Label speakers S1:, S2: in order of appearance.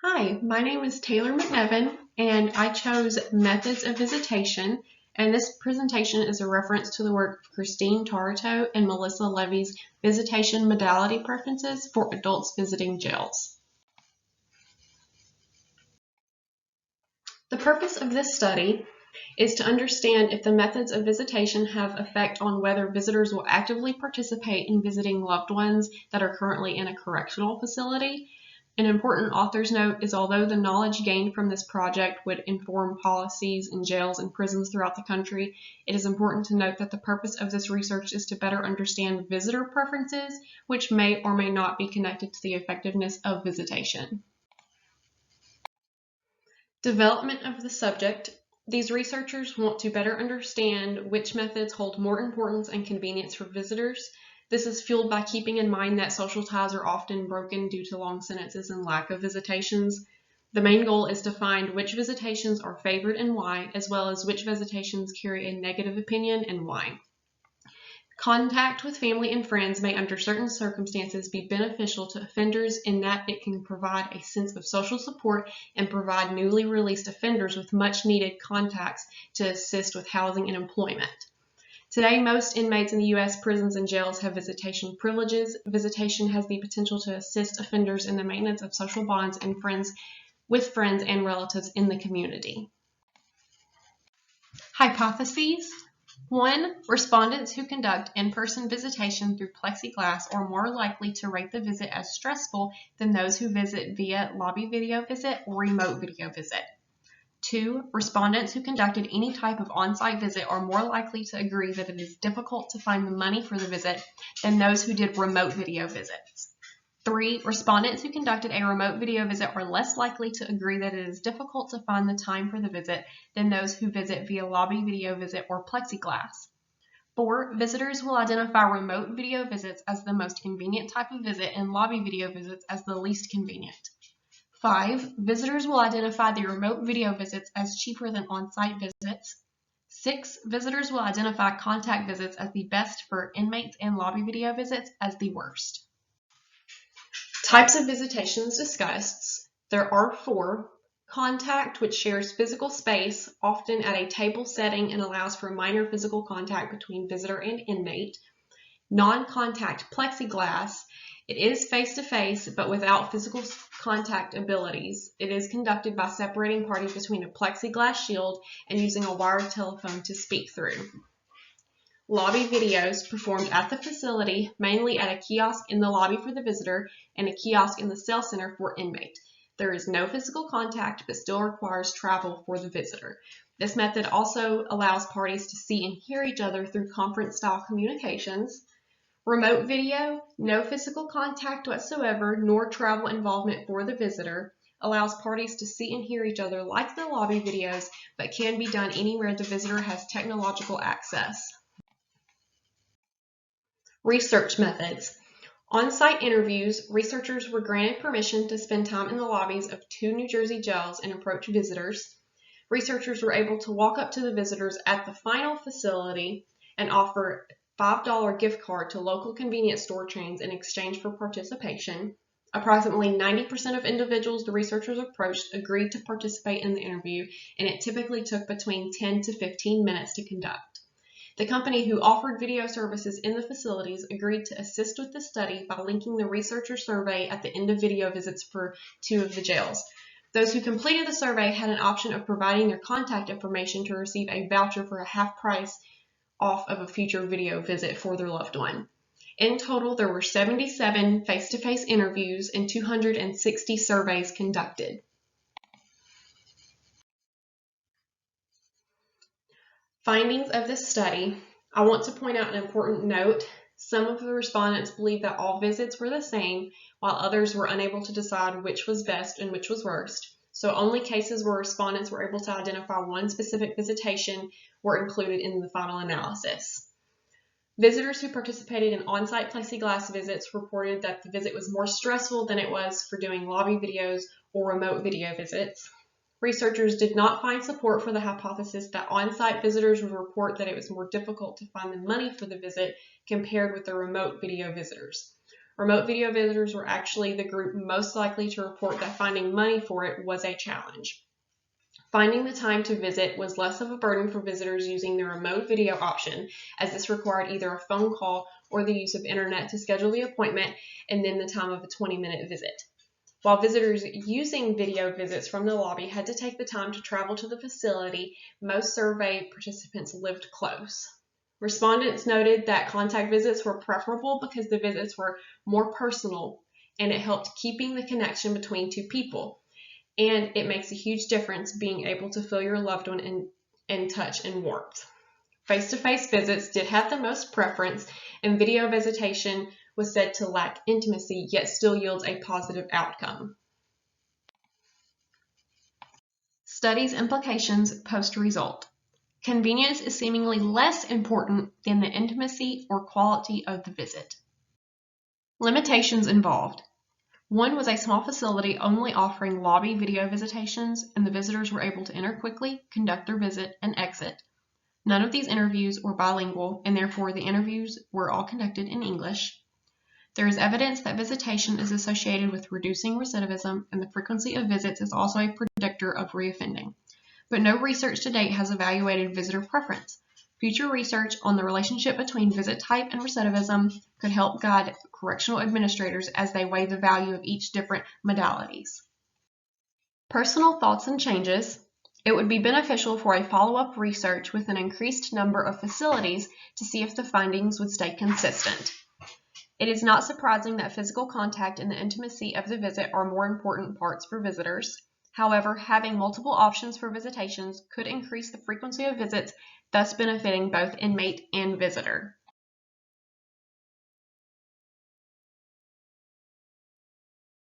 S1: Hi, my name is Taylor McNevin, and I chose Methods of Visitation, and this presentation is a reference to the work of Christine Tarato and Melissa Levy's Visitation Modality Preferences for Adults Visiting Jails. The purpose of this study is to understand if the methods of visitation have effect on whether visitors will actively participate in visiting loved ones that are currently in a correctional facility. An important author's note is although the knowledge gained from this project would inform policies in jails and prisons throughout the country, it is important to note that the purpose of this research is to better understand visitor preferences, which may or may not be connected to the effectiveness of visitation. Development of the subject. These researchers want to better understand which methods hold more importance and convenience for visitors. This is fueled by keeping in mind that social ties are often broken due to long sentences and lack of visitations. The main goal is to find which visitations are favored and why, as well as which visitations carry a negative opinion and why. Contact with family and friends may, under certain circumstances, be beneficial to offenders in that it can provide a sense of social support and provide newly released offenders with much-needed contacts to assist with housing and employment. Today, most inmates in the U.S. prisons and jails have visitation privileges. Visitation has the potential to assist offenders in the maintenance of social bonds and with friends and relatives in the community. Hypotheses. 1. Respondents who conduct in-person visitation through plexiglass are more likely to rate the visit as stressful than those who visit via lobby video visit or remote video visit. 2. Respondents who conducted any type of on-site visit are more likely to agree that it is difficult to find the money for the visit than those who did remote video visits. 3. Respondents who conducted a remote video visit are less likely to agree that it is difficult to find the time for the visit than those who visit via lobby video visit or plexiglass. 4. Visitors will identify remote video visits as the most convenient type of visit and lobby video visits as the least convenient. 5. Visitors will identify the remote video visits as cheaper than on-site visits. 6. Visitors will identify contact visits as the best for inmates and lobby video visits as the worst. Types of visitations discussed. There are 4. Contact, which shares physical space, often at a table setting and allows for minor physical contact between visitor and inmate. Non-contact plexiglass. It is face-to-face, but without physical contact abilities. It is conducted by separating parties between a plexiglass shield and using a wired telephone to speak through. Lobby videos performed at the facility, mainly at a kiosk in the lobby for the visitor and a kiosk in the cell center for inmate. There is no physical contact, but still requires travel for the visitor. This method also allows parties to see and hear each other through conference-style communications. Remote video, no physical contact whatsoever, nor travel involvement for the visitor, allows parties to see and hear each other like the lobby videos, but can be done anywhere the visitor has technological access. Research methods. On-site interviews, researchers were granted permission to spend time in the lobbies of 2 New Jersey jails and approach visitors. Researchers were able to walk up to the visitors at the final facility and offer $5 gift card to local convenience store chains in exchange for participation. Approximately 90% of individuals the researchers approached agreed to participate in the interview, and it typically took between 10 to 15 minutes to conduct. The company who offered video services in the facilities agreed to assist with the study by linking the researcher survey at the end of video visits for 2 of the jails. Those who completed the survey had an option of providing their contact information to receive a voucher for a half price off of a future video visit for their loved one. In total, there were 77 face-to-face interviews and 260 surveys conducted. Findings of this study. I want to point out an important note. Some of the respondents believe that all visits were the same, while others were unable to decide which was best and which was worst. So only cases where respondents were able to identify one specific visitation were included in the final analysis. Visitors who participated in on-site plexiglass visits reported that the visit was more stressful than it was for doing lobby videos or remote video visits. Researchers did not find support for the hypothesis that on-site visitors would report that it was more difficult to find the money for the visit compared with the remote video visitors. Remote video visitors were actually the group most likely to report that finding money for it was a challenge. Finding the time to visit was less of a burden for visitors using the remote video option, as this required either a phone call or the use of internet to schedule the appointment and then the time of a 20-minute visit. While visitors using video visits from the lobby had to take the time to travel to the facility, most survey participants lived close. Respondents noted that contact visits were preferable because the visits were more personal and it helped keeping the connection between two people. And it makes a huge difference being able to feel your loved one in touch and warmth. Face-to-face visits did have the most preference, and video visitation was said to lack intimacy, yet still yields a positive outcome. Studies implications post-result. Convenience is seemingly less important than the intimacy or quality of the visit. Limitations involved. One was a small facility only offering lobby video visitations, and the visitors were able to enter quickly, conduct their visit, and exit. None of these interviews were bilingual, and therefore the interviews were all conducted in English. There is evidence that visitation is associated with reducing recidivism, and the frequency of visits is also a predictor of reoffending. But no research to date has evaluated visitor preference. Future research on the relationship between visit type and recidivism could help guide correctional administrators as they weigh the value of each different modalities. Personal thoughts and changes. It would be beneficial for a follow-up research with an increased number of facilities to see if the findings would stay consistent. It is not surprising that physical contact and the intimacy of the visit are more important parts for visitors. However, having multiple options for visitations could increase the frequency of visits, thus benefiting both inmate and visitor.